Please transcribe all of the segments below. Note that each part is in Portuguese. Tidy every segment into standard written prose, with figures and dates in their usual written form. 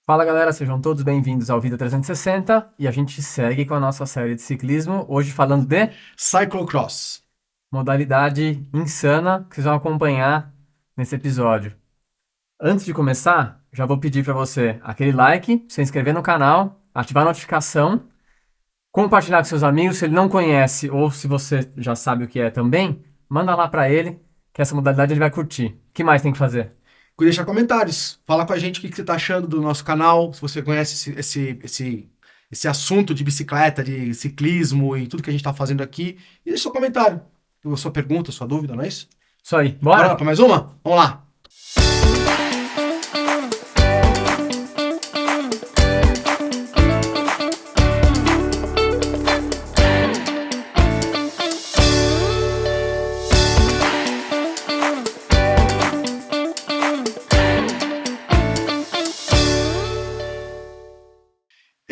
Fala galera, sejam todos bem-vindos ao Vida 360 e a gente segue com a nossa série de ciclismo, hoje falando de Cyclocross. modalidade insana que vocês vão acompanhar nesse episódio. Antes de começar, já vou pedir para você aquele like, se inscrever no canal, ativar a notificação, compartilhar com seus amigos, se ele não conhece ou se você já sabe o que é também, manda lá para ele, que essa modalidade ele vai curtir. O que mais tem que fazer? Deixar comentários. Fala com a gente o que você está achando do nosso canal. Se você conhece esse assunto de bicicleta, de ciclismo e tudo que a gente está fazendo aqui. E deixa seu comentário. Sua pergunta, sua dúvida, não é isso? Isso aí, Bora lá bora? para mais uma? Vamos lá.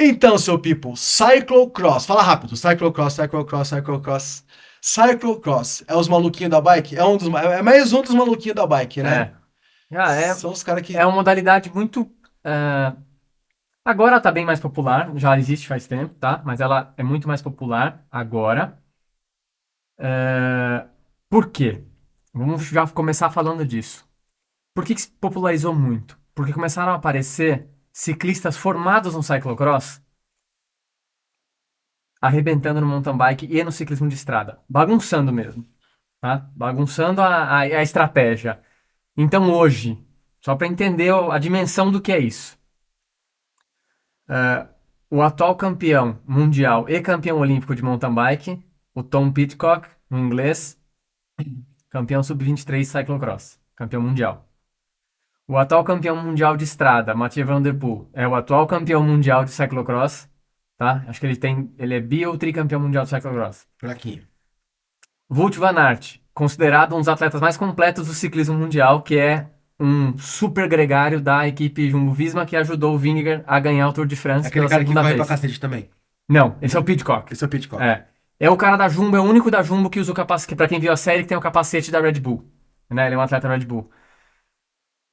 Então, seu people, cyclocross. Fala rápido. Cyclocross, cyclocross, cyclocross. Cyclocross. É os maluquinhos da bike? É mais um dos maluquinhos da bike, né? São os caras que... É uma modalidade muito. Agora tá bem mais popular, já existe faz tempo, tá? Mas ela é muito mais popular agora. Por quê? Vamos já começar falando disso. Por que se popularizou muito? Porque começaram a aparecer ciclistas formados no cyclocross arrebentando no mountain bike e no ciclismo de estrada. Bagunçando mesmo, tá? Bagunçando a estratégia. Então hoje, só para entender a dimensão do que é isso. O atual campeão mundial e campeão olímpico de mountain bike, o Tom Pidcock, no inglês, campeão sub-23 cyclocross, campeão mundial. O atual campeão mundial de estrada, Mathieu Van Der Poel, é o atual campeão mundial de cyclocross, tá? Acho que ele é bi ou tricampeão mundial de cyclocross. Fraquinho. Wout van Aert, considerado um dos atletas mais completos do ciclismo mundial, que é um super gregário da equipe Jumbo-Visma que ajudou o Vingegaard a ganhar o Tour de France Aquele pela cara que segunda corre vez. pra cacete também. Não, esse é o Pidcock. Esse é o Pidcock. É o cara da Jumbo, é o único da Jumbo que usa o capacete. Pra quem viu a série, que tem o capacete da Red Bull. Né? Ele é um atleta Red Bull.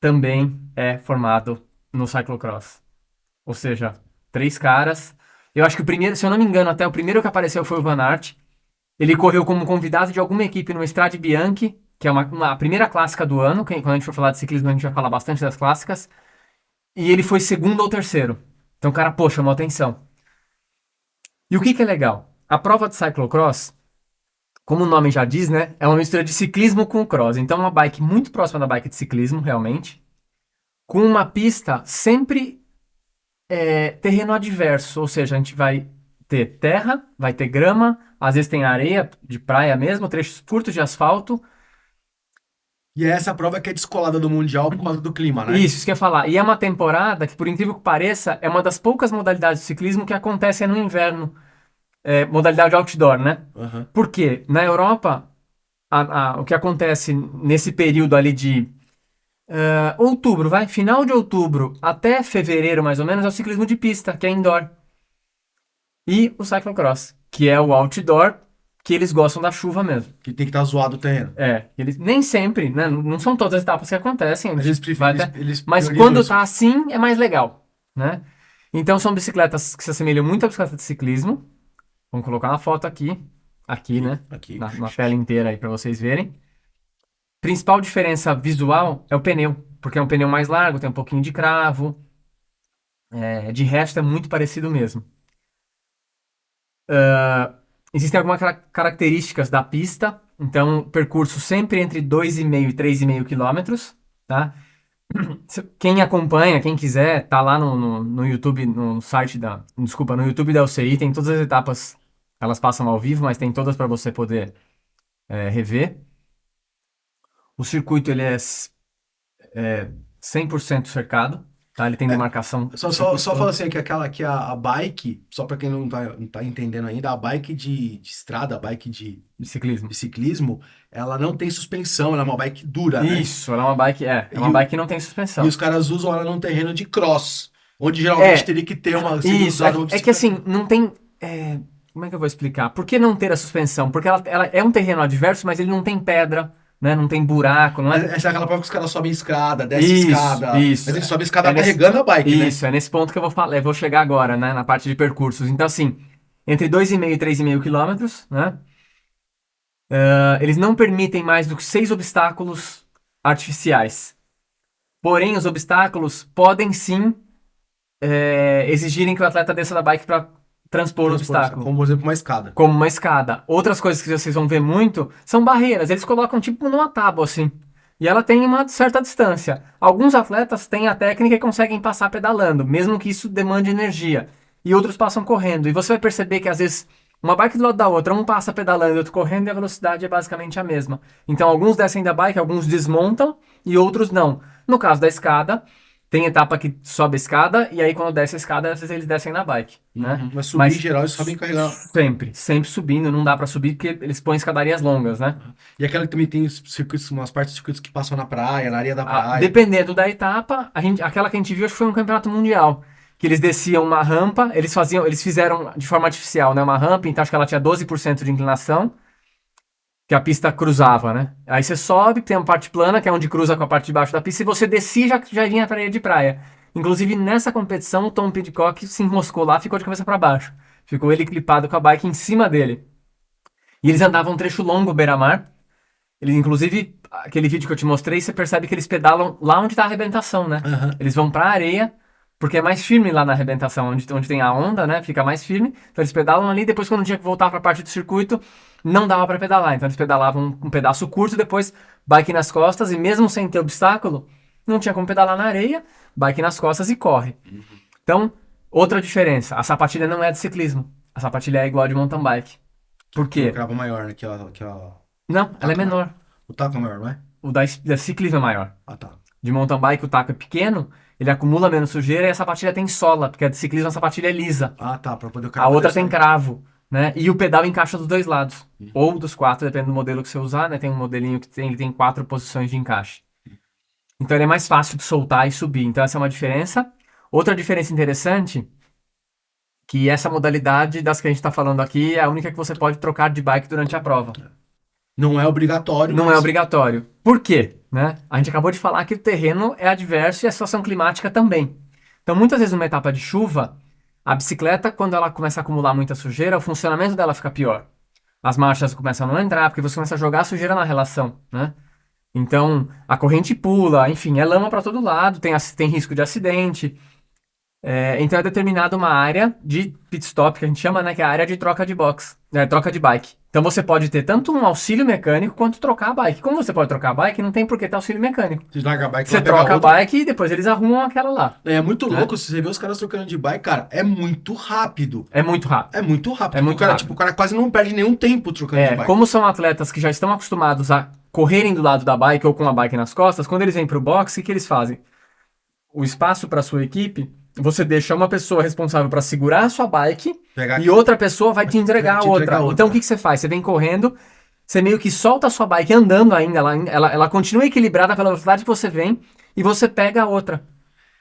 Também é formado no cyclocross. Ou seja, 3 caras. Eu acho que o primeiro, se eu não me engano, até o primeiro que apareceu foi o Van Aert. Ele correu como convidado de alguma equipe no Strade Bianchi, que é a primeira clássica do ano. Quando a gente for falar de ciclismo, a gente vai falar bastante das clássicas. E ele foi segundo ou terceiro. Então o cara, pô, chamou atenção. E o que é legal? A prova de cyclocross, como o nome já diz, né? É uma mistura de ciclismo com cross. Então, uma bike muito próxima da bike de ciclismo, realmente. Com uma pista sempre terreno adverso. Ou seja, a gente vai ter terra, vai ter grama, às vezes tem areia de praia mesmo, trechos curtos de asfalto. E é essa prova que é descolada do Mundial por causa do clima, né? Isso que eu ia falar. E é uma temporada que, por incrível que pareça, é uma das poucas modalidades de ciclismo que acontecem no inverno. Modalidade outdoor, né? Uhum. Por quê? Na Europa, o que acontece nesse período ali de outubro, final de outubro até fevereiro, mais ou menos, é o ciclismo de pista, que é indoor. E o cyclocross, que é o outdoor, que eles gostam da chuva mesmo. Que tem que estar zoado o terreno. Eles nem sempre, né? Não são todas as etapas que acontecem. Mas priorizam quando isso. tá assim, é mais legal, né? Então são bicicletas que se assemelham muito à bicicleta de ciclismo. Vamos colocar uma foto aqui, né? Aqui. Na tela inteira aí para vocês verem. Principal diferença visual é o pneu, porque é um pneu mais largo, tem um pouquinho de cravo. De resto é muito parecido mesmo. Existem algumas características da pista, então percurso sempre entre 2,5 e 3,5 quilômetros, tá? Quem acompanha, quem quiser, tá lá no YouTube, no site no YouTube da UCI, tem todas as etapas, elas passam ao vivo, mas tem todas para você poder rever. O circuito ele é 100% cercado, tá? Ele tem demarcação. Só fala assim que a bike, só para quem não tá entendendo ainda, a bike de estrada, a bike de ciclismo. ciclismo, ela não tem suspensão, ela é uma bike dura, né? Isso, ela é uma bike, uma bike que não tem suspensão. E os caras usam ela num terreno de cross, onde geralmente teria que ter uma... Isso, é que assim, não tem... como é que eu vou explicar? Por que não ter a suspensão? Porque ela é um terreno adverso, mas ele não tem pedra, né? Não tem buraco, não é... Essa é aquela prova que os caras sobem escada, descem escada. Isso. Mas eles sobem escada É nesse- carregando a bike, né? Isso, é nesse ponto que eu vou falar, eu vou chegar agora, né? Na parte de percursos. Então, assim, entre 2,5 e 3,5 quilômetros, né? Eles não permitem mais do que 6 obstáculos artificiais. Porém, os obstáculos podem sim exigirem que o atleta desça da bike para transpor o obstáculo. Como, por exemplo, uma escada. Como uma escada. Outras coisas que vocês vão ver muito são barreiras. Eles colocam tipo numa tábua assim. E ela tem uma certa distância. Alguns atletas têm a técnica e conseguem passar pedalando, mesmo que isso demande energia. E outros passam correndo. E você vai perceber que às vezes uma bike do lado da outra, um passa pedalando e outro correndo, e a velocidade é basicamente a mesma. Então alguns descem da bike, alguns desmontam e outros não. No caso da escada, tem etapa que sobe a escada, e aí quando desce a escada, às vezes eles descem na bike, né? Mas subir em geral, eles sobem carregar. Sempre subindo, não dá pra subir porque eles põem escadarias longas, né? E aquela que também tem os circuitos, umas partes de circuitos que passam na praia, na areia da praia. Dependendo da etapa, aquela que a gente viu, acho que foi um campeonato mundial, que eles desciam uma rampa, eles fizeram de forma artificial, né? Uma rampa, então acho que ela tinha 12% de inclinação, que a pista cruzava, né? Aí você sobe, tem uma parte plana, que é onde cruza com a parte de baixo da pista, e você descia já vinha pra areia de praia. Inclusive, nessa competição, o Tom Pidcock se enroscou lá, ficou de cabeça pra baixo. Ficou ele clipado com a bike em cima dele. E eles andavam um trecho longo beira-mar. Inclusive, aquele vídeo que eu te mostrei, você percebe que eles pedalam lá onde tá a arrebentação, né? Uhum. Eles vão pra areia, porque é mais firme lá na arrebentação, onde tem a onda, né? Fica mais firme. Então eles pedalam ali, depois quando tinha que voltar pra parte do circuito, não dava pra pedalar. Então eles pedalavam um pedaço curto, depois bike nas costas, e mesmo sem ter obstáculo, não tinha como pedalar na areia, bike nas costas e corre. Então, outra diferença, a sapatilha não é de ciclismo. A sapatilha é igual a de mountain bike. Por O quê? cravo maior, né? Não, ela é menor. O taco é maior, não é? O da ciclismo é maior. Ah, tá. De mountain bike o taco é pequeno, ele acumula menos sujeira e a sapatilha tem sola, porque a de ciclismo a sapatilha é lisa. Ah, tá. Pra poder o A cara outra poder tem sair. cravo, né? E o pedal encaixa dos dois lados. Ou dos quatro, depende do modelo que você usar, né? Tem um modelinho que ele tem 4 posições de encaixe. Então ele é mais fácil de soltar e subir. Então essa é uma diferença. Outra diferença interessante, que essa modalidade das que a gente está falando aqui é a única que você pode trocar de bike durante a prova. Não é obrigatório, Não mas... é obrigatório. Por quê? Né? A gente acabou de falar que o terreno é adverso e a situação climática também. Então, muitas vezes numa etapa de chuva, a bicicleta, quando ela começa a acumular muita sujeira, o funcionamento dela fica pior. As marchas começam a não entrar, porque você começa a jogar a sujeira na relação, né? Então, a corrente pula, enfim, é lama para todo lado, tem risco de acidente. Então é determinada uma área de pit stop, que a gente chama, né? Que é a área de troca de troca de bike. Então você pode ter tanto um auxílio mecânico quanto trocar a bike. Como você pode trocar a bike, não tem por que ter auxílio mecânico. Você larga a bike, Você lá, pega troca a outra. bike e depois eles arrumam aquela lá. É muito louco, se você vê os caras trocando de bike, cara, é muito rápido. É muito rápido. É muito rápido. É muito o cara, rápido. Tipo, o cara quase não perde nenhum tempo trocando de bike. Como são atletas que já estão acostumados a correrem do lado da bike ou com a bike nas costas, quando eles vêm pro boxe, o que eles fazem? O espaço para sua equipe, você deixa uma pessoa responsável para segurar a sua bike Pegar e outra pessoa vai te entregar a outra. outra. Então o que você faz? Você vem correndo, você meio que solta a sua bike andando ainda, ela continua equilibrada pela velocidade que você vem e você pega a outra.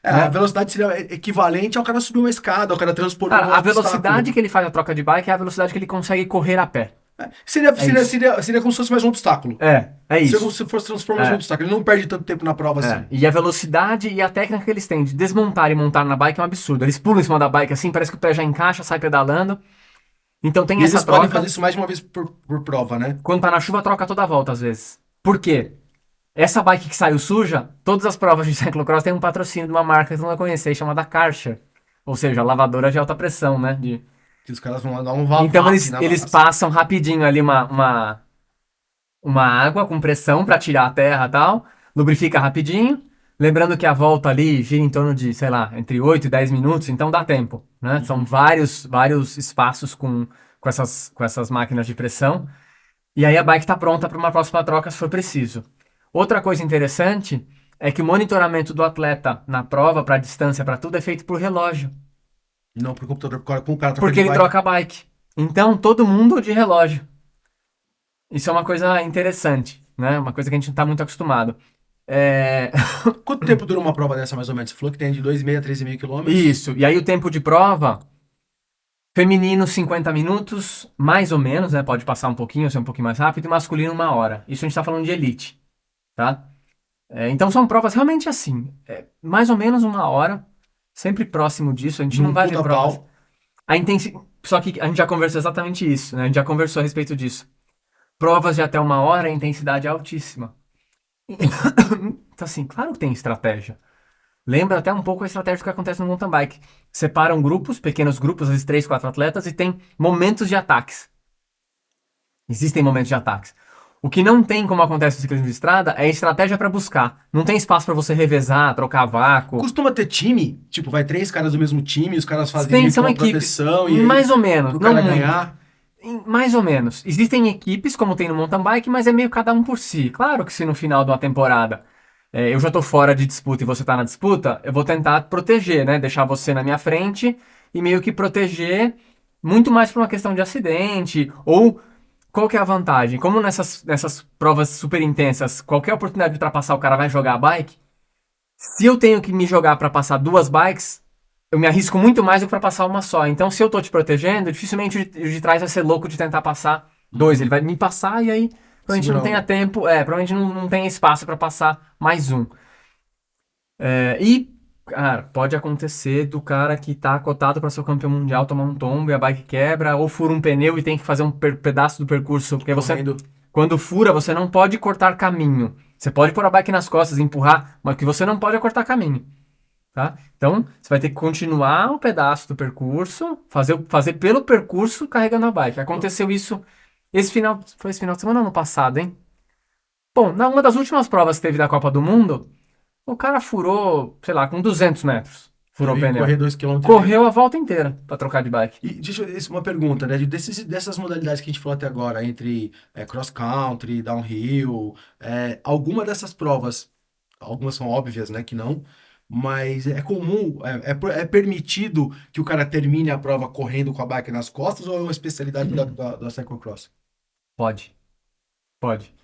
A velocidade seria equivalente ao cara subir uma escada, ao cara transportar Cara, a velocidade que ele faz a troca de bike é a velocidade que ele consegue correr a pé. Seria como se fosse mais um obstáculo. É isso. Se fosse transformar mais um obstáculo. Ele não perde tanto tempo na prova assim. E a velocidade e a técnica que eles têm de desmontar e montar na bike é um absurdo. Eles pulam em cima da bike assim, parece que o pé já encaixa, sai pedalando. Então tem E essa eles troca. podem fazer isso mais de uma vez por prova, né? Quando tá na chuva, troca toda a volta às vezes. Por quê? Essa bike que saiu suja, todas as provas de cyclocross têm um patrocínio de uma marca que você não vai conhecer, chamada Karcher. Ou seja, lavadora de alta pressão, né? Que os caras vão lá dar um vapor. Então eles passam rapidinho ali uma água com pressão para tirar a terra e tal, lubrifica rapidinho. Lembrando que a volta ali gira em torno de, sei lá, entre 8 e 10 minutos, então dá tempo, né? São vários espaços com essas máquinas de pressão. E aí a bike está pronta para uma próxima troca se for preciso. Outra coisa interessante é que o monitoramento do atleta na prova, para distância, para tudo, é feito por relógio. Não, pro computador, com o cara Porque ele troca a bike. Então, todo mundo de relógio. Isso é uma coisa interessante, né? Uma coisa que a gente não está muito acostumado. Quanto tempo dura uma prova dessa, mais ou menos? Você falou que tem de 2,5 a 3,5 quilômetros. Isso. E aí o tempo de prova Feminino, 50 minutos, mais ou menos, né? Pode passar um pouquinho, ser um pouquinho mais rápido. E masculino, 1 hora. Isso a gente tá falando de elite, tá? Então são provas realmente assim. Mais ou menos 1 hora. Sempre próximo disso. A gente não Num vai ver puta provas. pau. Só que a gente já conversou exatamente isso, né? A gente já conversou a respeito disso. Provas de até 1 hora, a intensidade é altíssima. Então, assim, claro que tem estratégia. Lembra até um pouco a estratégia que acontece no mountain bike. Separam grupos, pequenos grupos, às vezes 3, 4 atletas, e tem momentos de ataques. Existem momentos de ataques. O que não tem, como acontece no ciclismo de estrada, é estratégia para buscar. Não tem espaço para você revezar, trocar vácuo. Costuma ter time? Tipo, vai 3 caras do mesmo time, os caras fazem Sim, meio que são uma equipes. proteção e aí Mais ou menos, pro não cara muito. ganhar. Mais ou menos. Existem equipes, como tem no mountain bike, mas é meio cada um por si. Claro que se no final de uma temporada eu já tô fora de disputa e você tá na disputa, eu vou tentar proteger, né? Deixar você na minha frente e meio que proteger muito mais por uma questão de acidente. Ou qual que é a vantagem? Como nessas provas super intensas, qualquer oportunidade de ultrapassar o cara vai jogar a bike, se eu tenho que me jogar para passar 2 bikes, eu me arrisco muito mais do que para passar uma só. Então, se eu tô te protegendo, dificilmente o de trás vai ser louco de tentar passar 2. Ele vai me passar e aí provavelmente não Segurar tenha um. tempo, provavelmente não tenha espaço para passar mais um. Cara, pode acontecer do cara que tá cotado para ser o campeão mundial tomar um tombo e a bike quebra, ou fura um pneu e tem que fazer um pedaço do percurso, porque você, Correndo. quando fura, você não pode cortar caminho. Você pode pôr a bike nas costas, empurrar, mas o que você não pode é cortar caminho. Tá? Então, você vai ter que continuar o pedaço do percurso, fazer pelo percurso carregando a bike. Aconteceu isso foi esse final de semana ou ano passado, hein? Bom, numa das últimas provas que teve da Copa do Mundo, o cara furou, sei lá, com 200 metros. Furou o E pneu. correr 2 km. Correu a volta inteira pra trocar de bike. E deixa eu, uma pergunta, né? Dessas modalidades que a gente falou até agora, entre cross country, downhill, alguma dessas provas, algumas são óbvias, né, que não, mas é comum, é permitido que o cara termine a prova correndo com a bike nas costas ou é uma especialidade da cyclocross? Pode. Pode.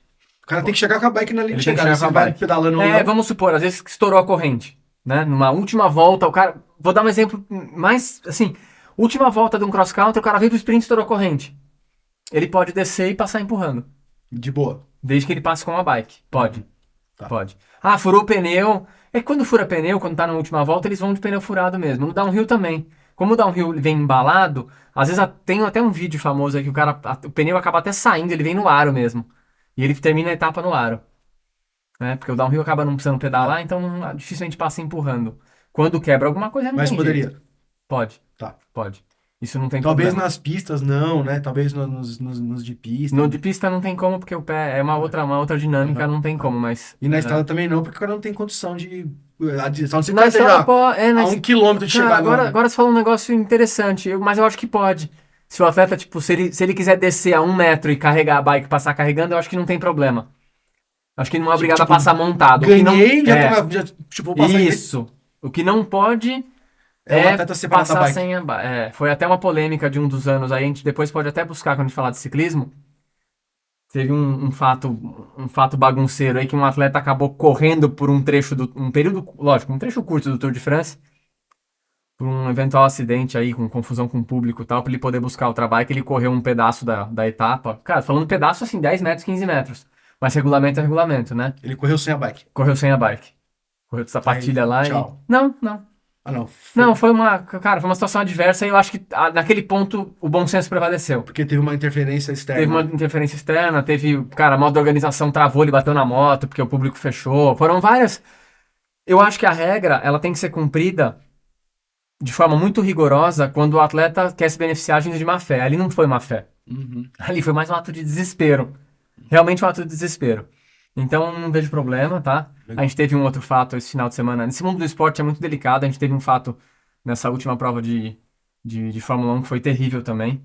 O cara tem que chegar com a bike na linha Ele de tem que chegada, chegar se com a ele vai bike. pedalando ou não. Vamos supor, às vezes estourou a corrente, né? Numa última volta, o cara. Vou dar um exemplo mais assim. Última volta de um cross country, o cara veio pro sprint e estourou a corrente. Ele pode descer e passar empurrando. De boa. Desde que ele passe com a bike. Pode. Tá. Pode. Ah, furou o pneu. É que quando fura pneu, quando tá na última volta, eles vão de pneu furado mesmo. No downhill também. Como o downhill vem embalado, às vezes tem até um vídeo famoso aí que o pneu acaba até saindo, ele vem no aro mesmo. E ele termina a etapa no aro. Né? Porque o downhill acaba não precisando pedalar, então dificilmente passa empurrando. Quando quebra alguma coisa, não Mas tem poderia. jeito. Pode. Tá. Pode. Isso não tem Talvez problema. nas pistas não, né? Talvez nos de pista. No de pista não tem como, porque o pé é uma outra dinâmica, não tem como, mas... E na estrada também não, porque o cara não tem condição de. A direção você Na vai estrada, a 1 km de chegar agora você falou um negócio interessante, mas eu acho que pode. Se o atleta, tipo, se ele quiser descer a 1 metro e carregar a bike e passar carregando, eu acho que não tem problema. Acho que ele não é obrigado a passar montado. Ganhei, o que não, tipo, vou passar Isso. O que não pode o atleta separado da passar bike. sem a bike. Foi até uma polêmica de um dos anos aí, a gente depois pode até buscar quando a gente falar de ciclismo. Teve um fato bagunceiro aí que um atleta acabou correndo por um trecho um período, lógico, um trecho curto do Tour de France, por um eventual acidente aí, com confusão com o público e tal, pra ele poder buscar outra bike, ele correu um pedaço da etapa. Cara, falando pedaço assim, 10 metros, 15 metros. Mas regulamento é regulamento, né? Ele correu sem a bike. Correu sem a bike. Correu de sapatilha Aí, lá tchau. e... Não. Ah, não. Não, foi uma situação adversa e eu acho que naquele ponto o bom senso prevaleceu. Porque teve uma interferência externa. Teve uma interferência externa, cara, a moto da organização travou, ele bateu na moto porque o público fechou. Foram várias. Eu acho que a regra, ela tem que ser cumprida de forma muito rigorosa quando o atleta quer se beneficiar agindo de má fé. Ali não foi má fé. Uhum. Ali foi mais um ato de desespero. Realmente um ato de desespero. Então não vejo problema, tá? A gente teve um outro fato esse final de semana. Nesse mundo do esporte é muito delicado. A gente teve um fato nessa última prova de Fórmula 1 que foi terrível também.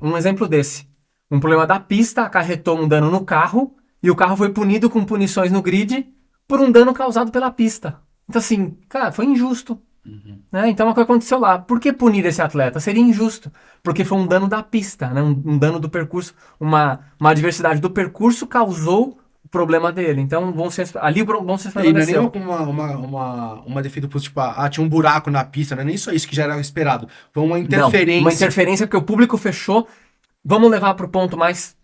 Um exemplo desse. Um problema da pista acarretou um dano no carro e o carro foi punido com punições no grid por um dano causado pela pista. Então assim, cara, foi injusto. Uhum. Né? Então, o que aconteceu lá? Por que punir esse atleta? Seria injusto, porque foi um dano da pista, né? Um dano do percurso, uma adversidade do percurso causou problema dele. Então, ali vão se E não é nem estabelecer. uma defesa por, tipo, tinha um buraco na pista, não é nem só isso que já era esperado. Foi uma Não, uma interferência. interferência porque o público fechou. Vamos levar pro ponto mais.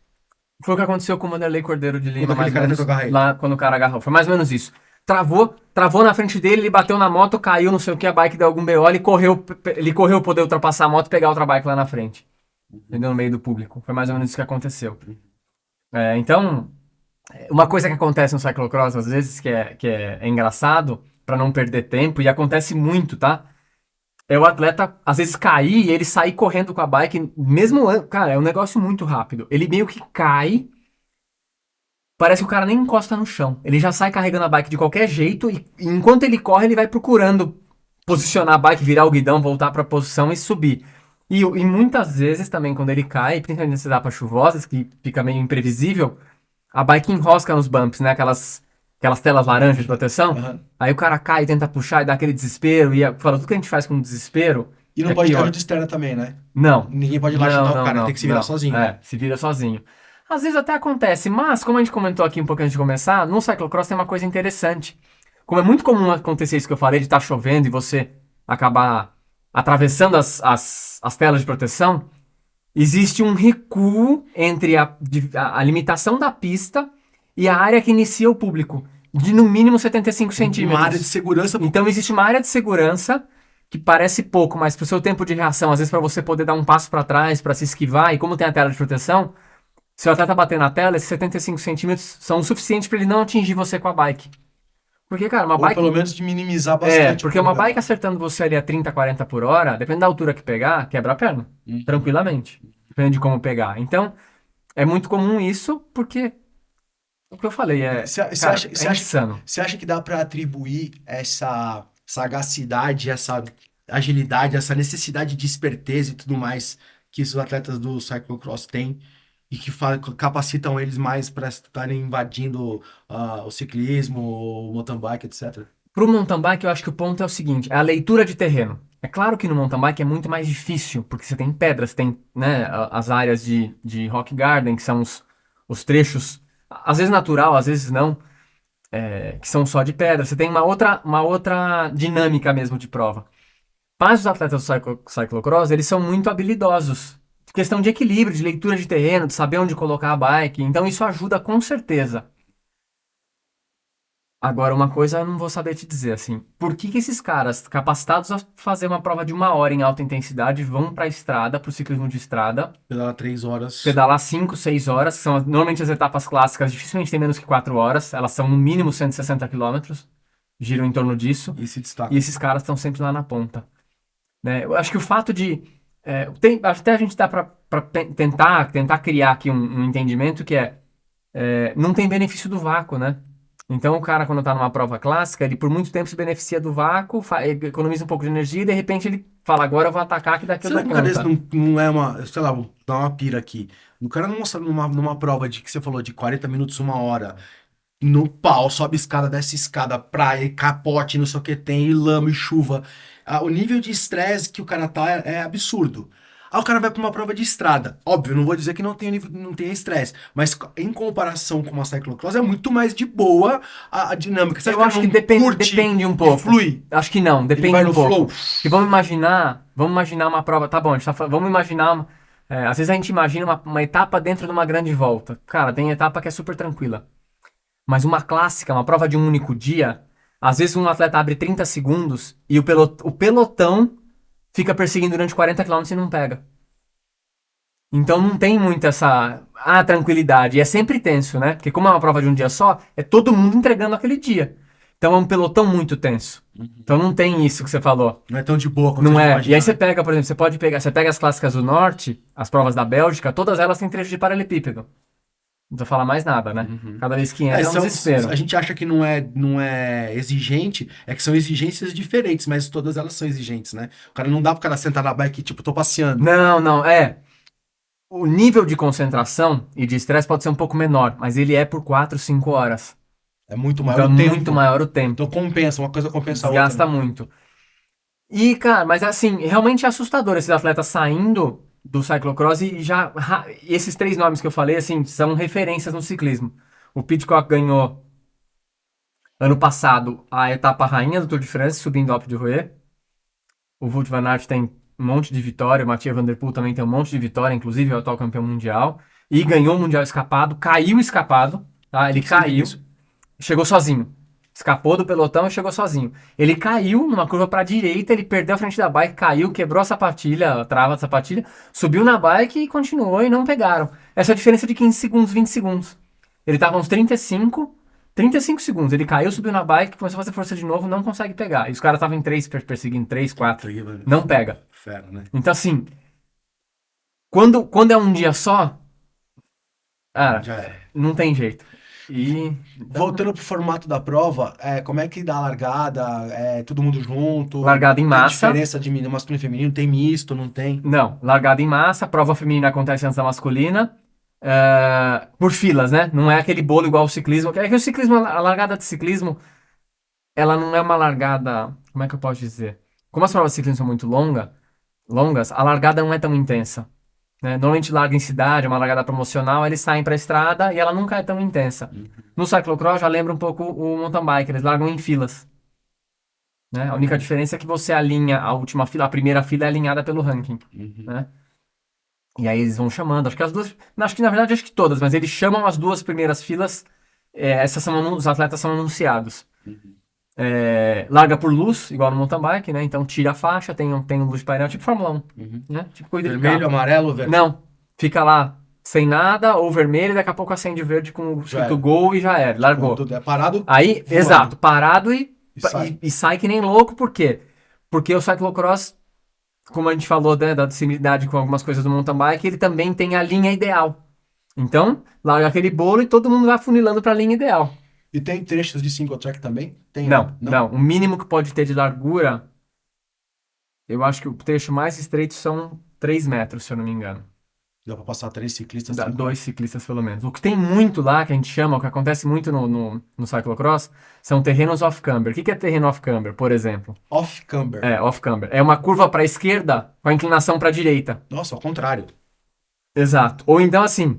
Foi o que aconteceu com o Vanderlei Cordeiro de Quando Lima, aquele mais ou cara menos, tentou agarrar ele. lá quando o cara agarrou. Foi mais ou menos isso. Travou na frente dele, ele bateu na moto, caiu, não sei o que, a bike deu algum BO, ele correu poder ultrapassar a moto e pegar outra bike lá na frente. Entendeu? No meio do público. Foi mais ou menos isso que aconteceu. Então, uma coisa que acontece no cyclocross, às vezes, que é engraçado, pra não perder tempo, e acontece muito, tá? É o atleta, às vezes, cair e ele sair correndo com a bike, mesmo. Cara, é um negócio muito rápido. Ele meio que cai, parece que o cara nem encosta no chão. Ele já sai carregando a bike de qualquer jeito e enquanto ele corre, ele vai procurando posicionar a bike, virar o guidão, voltar pra posição e subir. E muitas vezes também, quando ele cai, principalmente nessas etapas chuvosas, que fica meio imprevisível, a bike enrosca nos bumps, né? Aquelas telas laranjas de proteção. Aham. Aí o cara cai, tenta puxar e dá aquele desespero. Fala, tudo que a gente faz com desespero E não é pode ter pior. ajuda externa também, né? Não. Ninguém pode ir lá ajudar o cara, tem que se virar sozinho. É, se vira sozinho. Às vezes até acontece, mas como a gente comentou aqui um pouco antes de começar, no cyclocross tem uma coisa interessante. Como é muito comum acontecer isso que eu falei, de estar chovendo e você acabar atravessando as telas de proteção, existe um recuo entre a limitação da pista e a área que inicia o público, de no mínimo 75 centímetros. Uma área de segurança. Então existe uma área de segurança que parece pouco, mas pro seu tempo de reação, às vezes para você poder dar um passo para trás, para se esquivar, e como tem a tela de proteção, se o atleta bater na tela, esses 75 centímetros são o suficiente para ele não atingir você com a bike. Porque, cara, uma Ou bike. pelo menos de minimizar bastante. Porque o uma problema. bike acertando você ali a 30, 40 por hora, dependendo da altura que pegar, quebra a perna. Tranquilamente. Dependendo de como pegar. Então, é muito comum isso, porque o que eu falei cara, é insano. Você acha que dá pra atribuir essa sagacidade, essa agilidade, essa necessidade de esperteza e tudo mais que os atletas do cyclocross têm e que capacitam eles mais para estarem invadindo o ciclismo, o mountain bike, etc. Pro mountain bike, eu acho que o ponto é o seguinte, é a leitura de terreno. É claro que no mountain bike é muito mais difícil, porque você tem pedras, tem, né, as áreas de rock garden, que são os trechos, às vezes natural, às vezes não, que são só de pedra. Você tem uma outra dinâmica mesmo de prova. Mas os atletas do cyclocross, eles são muito habilidosos. Questão de equilíbrio, de leitura de terreno, de saber onde colocar a bike. Então isso ajuda com certeza. Agora, uma coisa eu não vou saber te dizer, assim. Por que esses caras, capacitados a fazer uma prova de 1 hora em alta intensidade, vão pra estrada, pro ciclismo de estrada, Pedalar 3 horas. pedalar 5, 6 horas, que são normalmente as etapas clássicas, dificilmente tem menos que 4 horas, elas são no mínimo 160 quilômetros, giram em torno disso, E se destaca. e esses caras estão sempre lá na ponta. Né? Eu acho que o fato de... até a gente dá pra tentar criar aqui um entendimento que não tem benefício do vácuo, né? Então o cara, quando tá numa prova clássica, ele por muito tempo se beneficia do vácuo, economiza um pouco de energia e de repente ele fala, agora eu vou atacar que daqui eu Será dou que o cara conta. desse não é uma, sei lá, vou dar uma pira aqui. O cara não mostra numa prova de que você falou de 40 minutos, 1 hora, no pau, sobe escada, desce escada, praia, e capote, não sei o que tem, e lama e chuva. O nível de estresse que o cara tá é absurdo. Aí o cara vai pra uma prova de estrada. Óbvio, não vou dizer que não tenha estresse, mas em comparação com uma cyclocross é muito mais de boa a dinâmica. Você Eu acho que depende um pouco. Flui. Acho que não, Ele depende vai um no pouco. flow. E vamos imaginar uma prova, tá bom, a gente vamos imaginar, às vezes a gente imagina uma etapa dentro de uma grande volta. Cara, tem etapa que é super tranquila. Mas uma clássica, uma prova de um único dia, às vezes um atleta abre 30 segundos e o pelotão fica perseguindo durante 40 quilômetros e não pega. Então não tem muito essa tranquilidade. E é sempre tenso, né? Porque como é uma prova de um dia só, é todo mundo entregando aquele dia. Então é um pelotão muito tenso. Então não tem isso que você falou. Não é tão de boa quanto Não você é. imagina. E aí você pega, por exemplo, você pega as clássicas do norte, as provas da Bélgica, todas elas têm trecho de paralelepípedo. Não precisa falar mais nada, né? Cada vez que entra é um desespero. A gente acha que não é exigente, é que são exigências diferentes, mas todas elas são exigentes, né? O cara não dá pro cara sentar na bike e, tipo, tô passeando. Não, o nível de concentração e de estresse pode ser um pouco menor, mas ele é por 4, 5 horas. É muito maior Então o é tempo. muito maior o tempo. Então compensa, uma coisa compensa a outra. Desgasta muito. E, cara, mas assim, realmente é assustador esses atletas saindo do cyclocross e esses 3 nomes que eu falei, assim, são referências no ciclismo. O Pidcock ganhou ano passado a etapa rainha do Tour de France, subindo o Alpe d'Huez. O Wout van Aert tem um monte de vitória, o Mathieu Van Der Poel também tem um monte de vitória, inclusive é o atual campeão mundial. E ganhou o Mundial escapado, caiu escapado, tá? Ele caiu, chegou sozinho. Escapou do pelotão e chegou sozinho. Ele caiu numa curva para a direita, ele perdeu a frente da bike, caiu, quebrou a sapatilha, a trava da sapatilha, subiu na bike e continuou e não pegaram. Essa é a diferença de 15 segundos, 20 segundos. Ele tava uns 35 segundos. Ele caiu, subiu na bike, começou a fazer força de novo, não consegue pegar. E os caras estavam em 3, perseguindo 3, 4. Não pega. Fera, né? Então, assim, quando é um dia só, cara, Já é. não tem jeito. E Voltando pro formato da prova, como é que dá a largada? É todo mundo junto? largada em Tem massa. diferença de masculino e feminino? Tem misto, não tem? Não, largada em massa, prova feminina acontece antes da masculina, por filas, né? Não é aquele bolo igual o ciclismo. É que o ciclismo, a largada de ciclismo, ela não é uma largada, como é que eu posso dizer? Como as provas de ciclismo são muito longas, a largada não é tão intensa, né? Normalmente larga em cidade, é uma largada promocional, eles saem pra estrada e ela nunca é tão intensa. No cyclocross já lembra um pouco o mountain bike, eles largam em filas. Né? A única diferença é que você alinha a última fila, a primeira fila é alinhada pelo ranking, né? E aí eles vão chamando, acho que as duas, acho que na verdade acho que todas, mas eles chamam as duas primeiras filas, os atletas são anunciados. Larga por luz, igual no mountain bike, né? Então tira a faixa, tem um luz de painel, tipo Fórmula 1, né? Tipo corrida de Vermelho, carro. amarelo, verde? Não, fica lá sem nada, ou vermelho, e daqui a pouco acende verde com escrito gol e já era, largou. Tudo é parado. Aí, voando. exato, parado sai. e sai que nem louco, por quê? Porque o cyclocross, como a gente falou, né, da similaridade com algumas coisas do mountain bike, ele também tem a linha ideal. Então, larga aquele bolo e todo mundo vai funilando para a linha ideal. E tem trechos de single track também? Tem, Não, né? não. O mínimo que pode ter de largura, eu acho que o trecho mais estreito são 3 metros, se eu não me engano. Dá pra passar 3 ciclistas. Dá cinco. 2 ciclistas, pelo menos. O que tem muito lá, que a gente chama, o que acontece muito no cyclocross, são terrenos off-camber. O que é terreno off-camber, por exemplo? Off-camber. Off-camber. É uma curva para a esquerda com a inclinação para a direita. Nossa, ao contrário. Exato. Ou então, assim,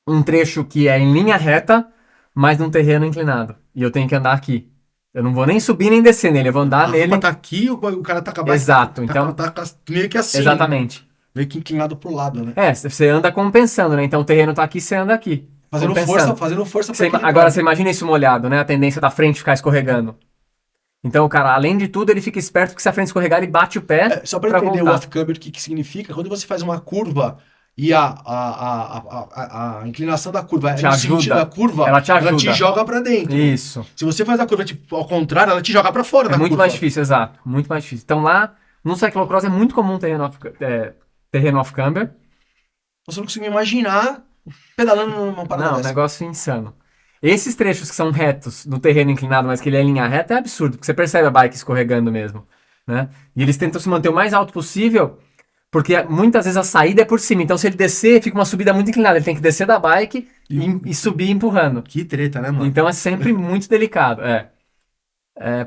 um trecho que é em linha reta, mas num terreno inclinado. E eu tenho que andar aqui. Eu não vou nem subir nem descer nele, eu vou andar A nele. rampa tá aqui, o cara tá acabando. Exato, então. Tá meio que assim. Exatamente. Meio que inclinado pro lado, né? Você anda compensando, né? Então o terreno tá aqui, você anda aqui. Fazendo compensando. força pra Você, equilibrar. agora você imagina isso molhado, né? A tendência da frente ficar escorregando. Então o cara, além de tudo, ele fica esperto que se a frente escorregar, ele bate o pé. Só pra entender voltar. o off-camber, o que significa, quando você faz uma curva e a inclinação da curva Te é no sentido ajuda. da curva, Ela te ajuda. joga pra dentro. Isso. Se você faz a curva tipo, ao contrário, ela te joga pra fora da É muito curva. mais difícil, exato. Muito mais difícil. Então lá, no cyclocross é muito comum terreno off-camber. Você não consegue imaginar pedalando numa parada Não, dessa. negócio insano. Esses trechos que são retos, no terreno inclinado, mas que ele é em linha reta, é absurdo, porque você percebe a bike escorregando mesmo, né? E eles tentam se manter o mais alto possível, porque muitas vezes a saída é por cima. Então, se ele descer, fica uma subida muito inclinada. Ele tem que descer da bike e subir empurrando. Que treta, né, mano? Então, é sempre muito delicado.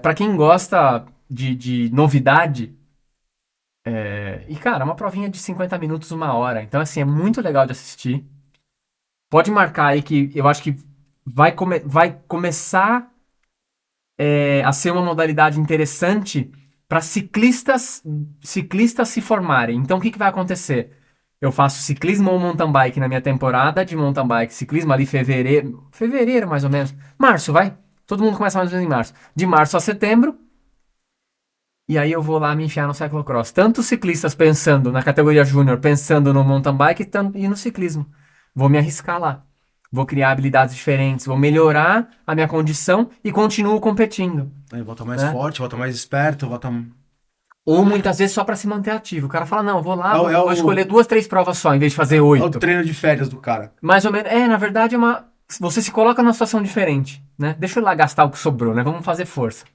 Para quem gosta de novidade, e, cara, é uma provinha de 50 minutos, 1 hora. Então, assim, é muito legal de assistir. Pode marcar aí que eu acho que vai começar a ser uma modalidade interessante para ciclistas se formarem. Então, o que vai acontecer? Eu faço ciclismo ou mountain bike na minha temporada de mountain bike. Ciclismo ali fevereiro mais ou menos. Março, vai? Todo mundo começa mais ou menos em março. De março a setembro. E aí eu vou lá me enfiar no cyclocross. Tanto ciclistas pensando na categoria júnior, pensando no mountain bike e no ciclismo. Vou me arriscar lá. Vou criar habilidades diferentes, vou melhorar a minha condição e continuo competindo. Aí volta mais forte, volta mais esperto, volta... Ou muitas vezes só para se manter ativo. O cara fala, não, vou lá, vou o- escolher 2, 3 provas só, em vez de fazer É o 8. treino de férias do cara. Mais ou menos, na verdade você se coloca numa situação diferente, né? Deixa eu ir lá gastar o que sobrou, né? Vamos fazer força.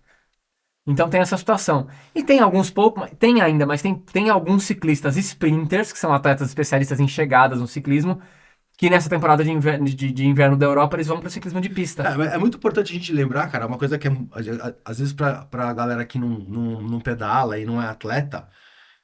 Então tem essa situação. E tem alguns poucos, tem ainda, mas tem alguns ciclistas sprinters, que são atletas especialistas em chegadas no ciclismo, que nessa temporada de inverno da Europa eles vão para o ciclismo de pista. É muito importante a gente lembrar, cara, uma coisa que às vezes pra galera que não pedala e não é atleta,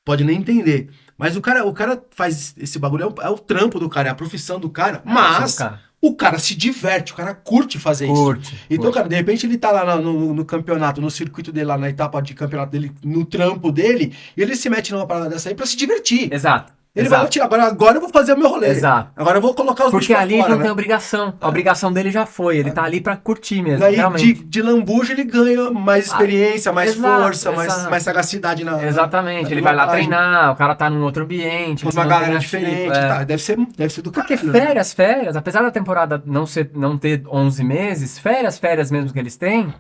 pode nem entender. Mas o cara faz esse bagulho, é o trampo do cara, é a profissão do cara, mas o cara se diverte, o cara curte fazer isso. Curte. Então, curte. cara, de repente ele tá lá no campeonato, no circuito dele, lá na etapa de campeonato dele, no trampo dele, e ele se mete numa parada dessa aí pra se divertir. Exato. Ele vai lá Exato. tirar, agora eu vou fazer o meu rolê. Exato. Agora eu vou colocar os Porque bichos pra ali ele fora, não tem né? obrigação. A obrigação dele já foi. Ele tá ali pra curtir mesmo, Daí, realmente. de lambuja, ele ganha mais experiência, mais exato, força, exato. mais sagacidade na Exatamente. na Ele vai lá pilotagem. treinar, o cara tá num outro ambiente. Com ele se uma mantém galera ativo, diferente, é. tá? Deve ser do Porque caralho, né? férias, apesar da temporada não ter 11 meses, férias mesmo que eles têm,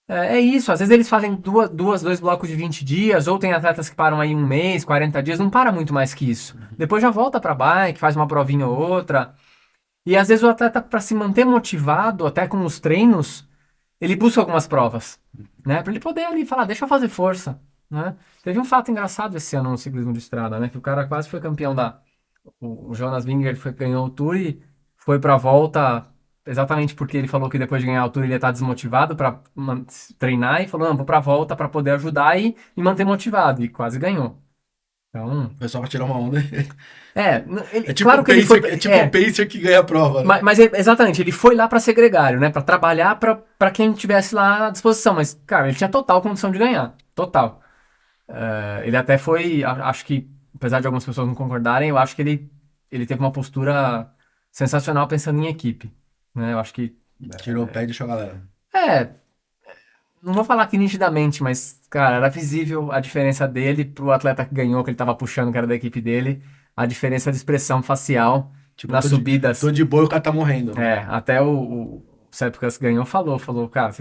é isso. Às vezes eles fazem dois blocos de 20 dias, ou tem atletas que param aí um mês, 40 dias, não para muito mais que isso. Depois já volta pra bike, faz uma provinha ou outra. E às vezes o atleta, para se manter motivado, até com os treinos, ele busca algumas provas, né? Pra ele poder ali falar, deixa eu fazer força, né? Teve um fato engraçado esse ano no ciclismo de estrada, né? Que o cara quase foi campeão o Jonas Vingegaard ganhou o Tour e foi pra volta exatamente porque ele falou que depois de ganhar o Tour ele ia estar desmotivado pra treinar e falou, não, vou pra volta pra poder ajudar e manter motivado. E quase ganhou. Então, Foi só pra tirar uma onda. É tipo claro o que ele foi... Pacer, o Pacer que ganha a prova, né? Mas exatamente, ele foi lá pra ser gregário, né? Pra trabalhar pra quem tivesse lá à disposição. Mas, cara, ele tinha total condição de ganhar. Total. Ele até foi, acho que, apesar de algumas pessoas não concordarem, eu acho que ele teve uma postura sensacional pensando em equipe, né? Eu acho que, Tirou o pé e deixou a galera. é, não vou falar que nitidamente, mas, cara, era visível a diferença dele pro atleta que ganhou, que ele tava puxando, que era da equipe dele, a diferença de expressão facial Tipo, nas subidas. tô de boa e o cara tá morrendo. Até o Sepkus ganhou, falou, cara,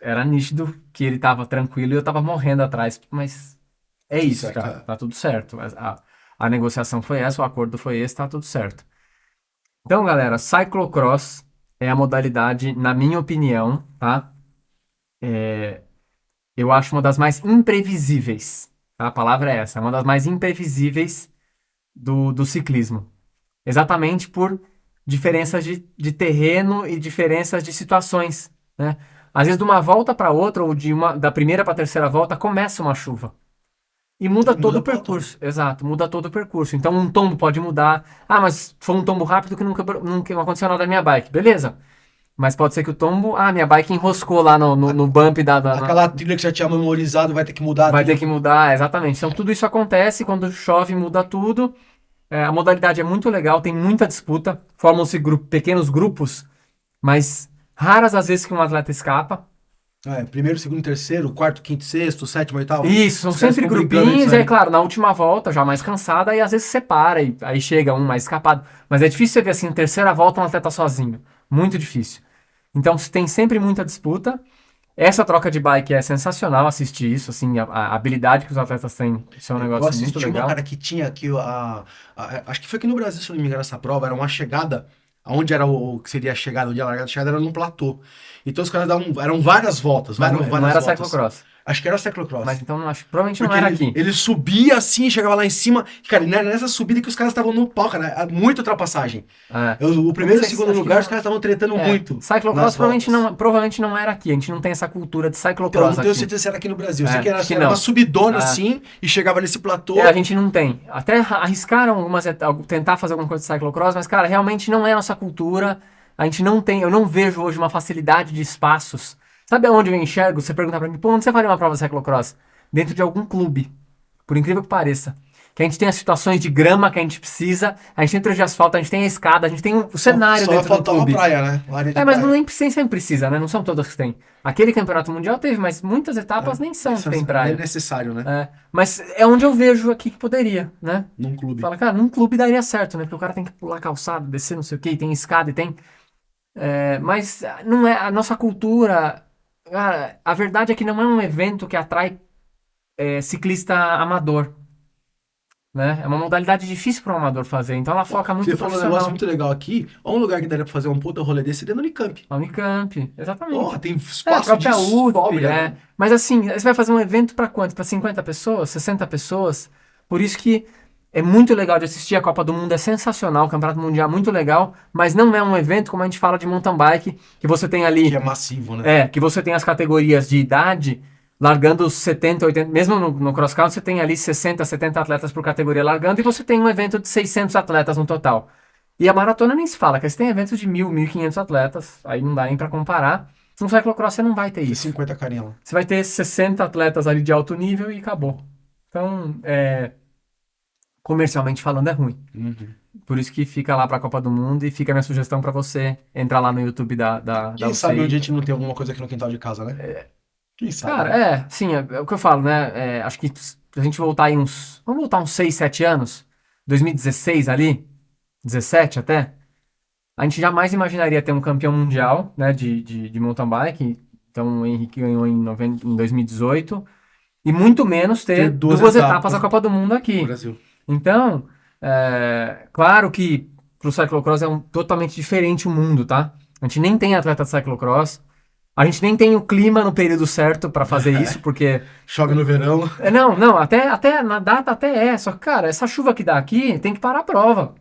era nítido que ele tava tranquilo e eu tava morrendo atrás, mas é isso, certo, cara, é. tá tudo certo. A negociação foi essa, o acordo foi esse, tá tudo certo. Então, galera, cyclocross é a modalidade, na minha opinião, tá? Eu acho uma das mais imprevisíveis, tá? A palavra é essa, é uma das mais imprevisíveis do ciclismo. Exatamente por diferenças de terreno e diferenças de situações, né? Às vezes de uma volta para outra ou da primeira para a terceira volta começa uma chuva e muda todo o percurso. Exato, muda todo o percurso. Então um tombo pode mudar. Ah, mas foi um tombo rápido que nunca não aconteceu nada na minha bike. Beleza. Mas pode ser que o tombo, minha bike enroscou lá no bump Aquela trilha que já tinha memorizado vai ter que mudar. vai ter que mudar, exatamente. Então tudo isso acontece quando chove, muda tudo. A modalidade é muito legal, tem muita disputa, formam-se pequenos grupos, mas raras as vezes que um atleta escapa. Primeiro, segundo, terceiro, quarto, quinto, sexto, sétimo, oitavo. Isso, são Os caras sempre ficam brigando grupinhos, nisso aí. claro, na última volta, já mais cansada, aí às vezes separa, e aí chega um mais escapado. Mas é difícil você ver assim, terceira volta, um atleta sozinho. Muito difícil. Então tem sempre muita disputa. Essa troca de bike é sensacional assistir isso, assim, a habilidade que os atletas têm, isso é um Eu negócio assisti muito uma, legal. cara, que tinha aqui acho que foi aqui no Brasil, se eu não me engano, essa prova, era uma chegada, onde era o que seria a chegada, onde a largada, a chegada era num platô. Então os caras eram várias voltas, Mas várias não era voltas. cyclocross. Acho que era cyclocross. Mas então provavelmente Porque não era aqui. ele subia assim, chegava lá em cima. Cara, nessa subida que os caras estavam no pau, cara. Muita ultrapassagem. O primeiro e o segundo lugar, os caras estavam tretando muito. Cyclocross provavelmente não era aqui. A gente não tem essa cultura de Então, eu cyclocross não tenho aqui. certeza se era aqui no Brasil. Eu sei que acho que era não. uma subidona assim e chegava nesse platô. A gente não tem. Até arriscaram tentar fazer alguma coisa de cyclocross, mas, cara, realmente não é nossa cultura. A gente não tem. Eu não vejo hoje uma facilidade de espaços. Sabe aonde eu enxergo? Você perguntar pra mim, onde você faria uma prova de cyclocross? Dentro de algum clube. Por incrível que pareça. Que a gente tem as situações de grama que a gente precisa, a gente tem trecho de asfalto, a gente tem a escada, a gente tem o cenário só dentro do faltar clube. uma praia, né? Mas nem sempre precisa, né? Não são todas que tem. Aquele campeonato mundial teve, mas muitas etapas nem são que tem praia. É necessário, né? Mas é onde eu vejo aqui que poderia, né? Num clube. Fala, cara, num clube daria certo, né? Porque o cara tem que pular calçada, descer não sei o que, tem escada e tem... mas não é a nossa cultura... Cara, a verdade é que não é um evento que atrai ciclista amador, né? É uma modalidade difícil para um amador fazer, então ela foca muito Você falou um negócio muito legal aqui. Um lugar que daria pra fazer um puta rolê desse é no Unicamp. A Unicamp, exatamente. Porra, tem A espaço de própria USP, sobra, né? Mas assim, você vai fazer um evento para quanto? Para 50 pessoas? 60 pessoas? Por isso que é muito legal de assistir, a Copa do Mundo é sensacional, o Campeonato Mundial é muito legal, mas não é um evento como a gente fala de mountain bike, que você tem ali... Que é massivo, né? que você tem as categorias de idade, largando os 70, 80... Mesmo no cross country, você tem ali 60, 70 atletas por categoria largando, e você tem um evento de 600 atletas no total. E a maratona nem se fala, que você tem eventos de 1.000, 1.500 atletas, aí não dá nem pra comparar. No cyclocross você não vai ter Tem isso. 50 carinha lá. Você vai ter 60 atletas ali de alto nível e acabou. Então, comercialmente falando, é ruim. Uhum. Por isso que fica lá pra Copa do Mundo e fica a minha sugestão pra você entrar lá no YouTube da Quem sabe onde a UCI. gente não tem alguma coisa aqui no quintal de casa, né? Quem sabe, Cara, né? sim, é o que eu falo, né? Acho que se a gente voltar aí uns. Vamos voltar uns 6, 7 anos? 2016 ali, 17 até. A gente jamais imaginaria ter um campeão mundial, né, de mountain bike. Então o Henrique ganhou em 2018. E muito menos Ter ter duas duas etapas da etapas Copa do Mundo no aqui. Brasil. Então, claro que pro cyclocross é totalmente diferente o mundo, tá? A gente nem tem atleta de cyclocross. A gente nem tem o clima no período certo pra fazer isso, porque Chove no verão. não, até na data até só que, cara, essa chuva que dá aqui tem que parar a prova.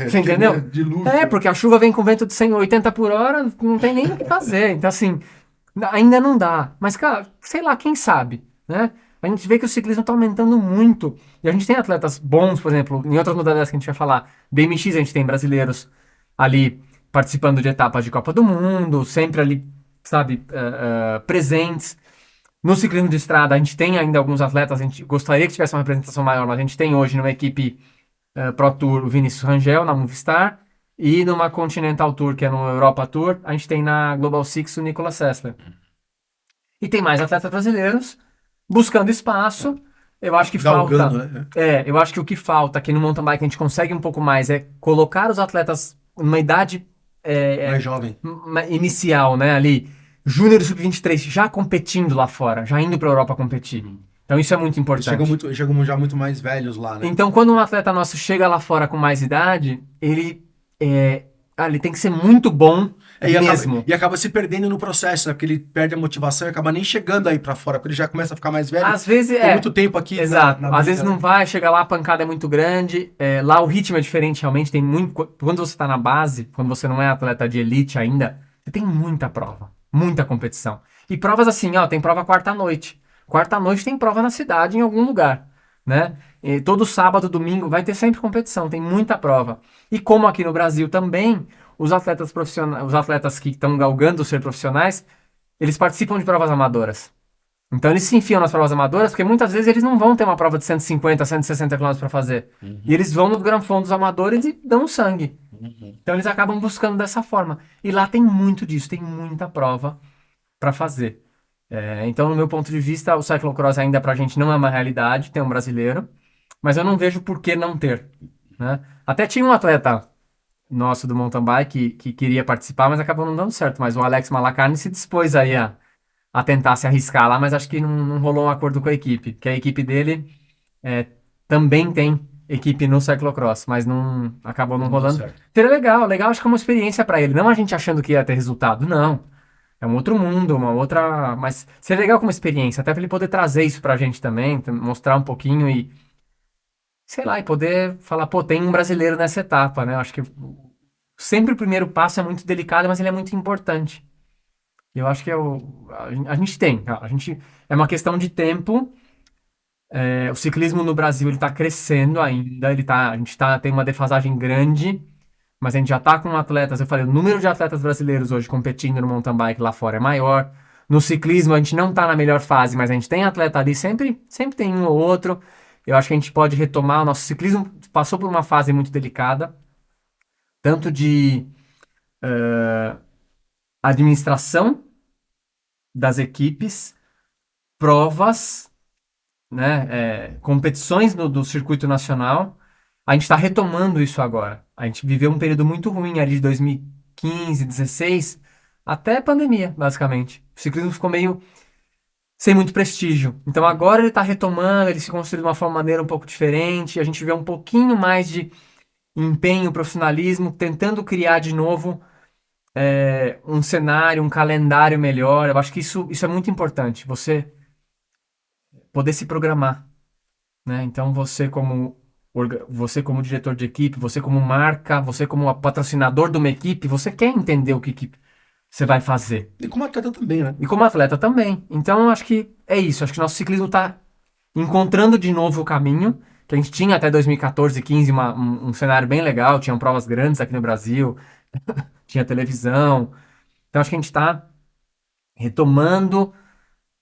Você entendeu? Dilúvio. Porque a chuva vem com vento de 180 por hora, não tem nem o que fazer. Então, assim, ainda não dá. Mas, cara, sei lá, quem sabe, né? A gente vê que o ciclismo tá aumentando muito. E a gente tem atletas bons, por exemplo, em outras modalidades que a gente vai falar. BMX, a gente tem brasileiros ali participando de etapas de Copa do Mundo, sempre ali, sabe, presentes. No ciclismo de estrada, a gente tem ainda alguns atletas, a gente gostaria que tivesse uma representação maior, mas a gente tem hoje numa equipe Pro Tour o Vinícius Rangel, na Movistar, e numa Continental Tour, que é no Europa Tour, a gente tem na Global Six o Nicolas Sessler. E tem mais atletas brasileiros buscando espaço. Eu acho que Galgando, falta. né? Eu acho que o que falta aqui no mountain bike a gente consegue um pouco mais é colocar os atletas numa idade Mais jovem. inicial, né? Ali, Júnior e Sub-23 já competindo lá fora, já indo para a Europa competir. Então isso é muito Eles importante. chegam já muito mais velhos lá, né? Então, quando um atleta nosso chega lá fora com mais idade, ele tem que ser muito bom mesmo. E acaba se perdendo no processo, né? Porque ele perde a motivação e acaba nem chegando aí pra fora, porque ele já começa a ficar mais velho. Às vezes Tem muito tempo aqui. Exato. Na Às briga, vezes não né? vai, chega lá, a pancada é muito grande. Lá o ritmo é diferente, realmente. Tem muito. Quando você tá na base, quando você não é atleta de elite ainda, você tem muita prova, muita competição. E provas assim, ó, tem prova quarta-noite. Quarta-noite tem prova na cidade, em algum lugar, né? E todo sábado, domingo, vai ter sempre competição, tem muita prova. E como aqui no Brasil também, os atletas profissionais, os atletas que estão galgando ser profissionais, eles participam de provas amadoras. Então eles se enfiam nas provas amadoras, porque muitas vezes eles não vão ter uma prova de 150, 160 km para fazer. E eles vão nos Gran Fondos amadores e dão sangue. Então eles acabam buscando dessa forma. E lá tem muito disso, tem muita prova para fazer. Então, no meu ponto de vista, o cyclocross ainda pra gente não é uma realidade, tem um brasileiro, mas eu não vejo por que não ter, né? Até tinha um atleta nosso do mountain bike que queria participar, mas acabou não dando certo. Mas o Alex Malacarne se dispôs aí a tentar se arriscar lá, mas acho que não rolou um acordo com a equipe, porque a equipe dele também tem equipe no cyclocross, mas acabou não Não deu rolando. certo. Seria legal, acho que é uma experiência pra ele, não a gente achando que ia ter resultado, não. É um outro mundo, uma outra. Mas seria legal como experiência, até pra ele poder trazer isso pra gente também, mostrar um pouquinho e. Sei lá, e poder falar, pô, tem um brasileiro nessa etapa, né? Eu acho que sempre o primeiro passo é muito delicado, mas ele é muito importante. Eu acho que a gente tem, tá? A gente, é uma questão de tempo. O ciclismo no Brasil ele tá crescendo ainda, a gente tem uma defasagem grande, mas a gente já tá com atletas, eu falei, o número de atletas brasileiros hoje competindo no mountain bike lá fora é maior. No ciclismo a gente não tá na melhor fase, mas a gente tem atleta ali, sempre tem um ou outro. Eu acho que a gente pode retomar, o nosso ciclismo passou por uma fase muito delicada, tanto de administração das equipes, provas, né, competições do circuito nacional. A gente está retomando isso agora. A gente viveu um período muito ruim ali de 2015, 16, até a pandemia, basicamente. O ciclismo ficou meio sem muito prestígio. Então agora ele está retomando, ele se construiu de uma maneira um pouco diferente. A gente vê um pouquinho mais de empenho, profissionalismo, tentando criar de novo um cenário, um calendário melhor. Eu acho que isso é muito importante. Você poder se programar, né? Então você como diretor de equipe, você como marca, você como patrocinador de uma equipe, você quer entender o que você vai fazer. E como atleta também, né? E como atleta também. Então eu acho que é isso. Acho que nosso ciclismo está encontrando de novo o caminho que a gente tinha até 2014, 15 um cenário bem legal, tinham provas grandes aqui no Brasil, tinha televisão. Então acho que a gente está retomando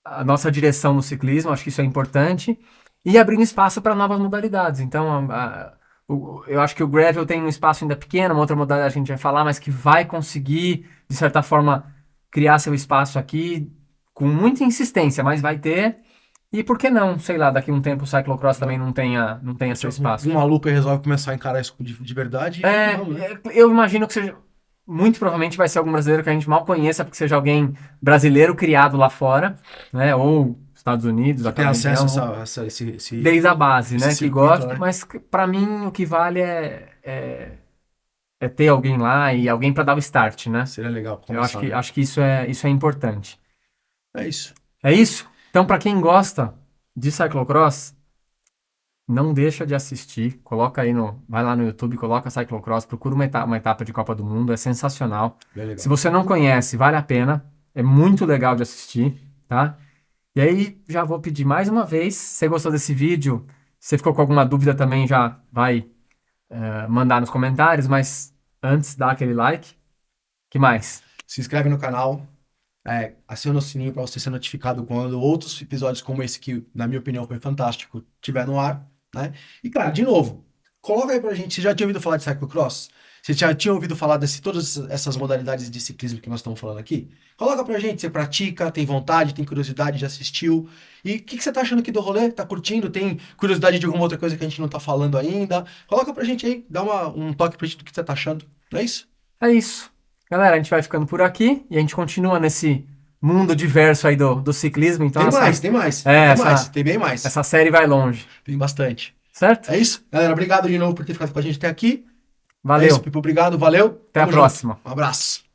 a nossa direção no ciclismo, acho que isso é importante, e abrindo espaço para novas modalidades. Então, eu acho que o gravel tem um espaço ainda pequeno, uma outra modalidade que a gente vai falar, mas que vai conseguir, de certa forma, criar seu espaço aqui com muita insistência, mas vai ter. E por que não, sei lá, daqui a um tempo o cyclocross também não tenha seu espaço. Um maluco aí resolve começar a encarar isso de verdade. Não, né? Eu imagino que seja. Muito provavelmente vai ser algum brasileiro que a gente mal conheça, porque seja alguém brasileiro criado lá fora, né? Ou Estados Unidos, Tem aquela acesso região, a esse desde a base, né? Que circuito, gosta, né? mas pra mim o que vale é ter alguém lá e alguém pra dar o start, né? Seria legal pra Eu começar, né? acho que isso é importante. É isso. É isso? Então, pra quem gosta de cyclocross, não deixa de assistir, vai lá no YouTube, coloca cyclocross, procura uma etapa de Copa do Mundo, é sensacional. Bem legal. Se você não conhece, vale a pena, é muito legal de assistir, tá? E aí, já vou pedir mais uma vez, se você gostou desse vídeo, se você ficou com alguma dúvida também, já vai mandar nos comentários, mas antes, dá aquele like. Que mais? Se inscreve no canal, aciona o sininho para você ser notificado quando outros episódios como esse, que na minha opinião foi fantástico, estiver no ar, né? E cara, de novo, coloca aí pra gente, você já tinha ouvido falar de cyclocross? Você já tinha ouvido falar de todas essas modalidades de ciclismo que nós estamos falando aqui? Coloca pra gente, você pratica, tem vontade, tem curiosidade, já assistiu. E o que você tá achando aqui do rolê? Tá curtindo? Tem curiosidade de alguma outra coisa que a gente não tá falando ainda? Coloca pra gente aí, dá um toque pra gente do que você tá achando. Não é isso? É isso. Galera, a gente vai ficando por aqui e a gente continua nesse mundo diverso aí do ciclismo. Então Tem mais, tem mais. Tem bem mais. Essa série vai longe. Tem bastante. Certo? É isso? Galera, obrigado de novo por ter ficado com a gente até aqui. Valeu. É isso, Pipo. Obrigado, valeu. Até a próxima. Um abraço.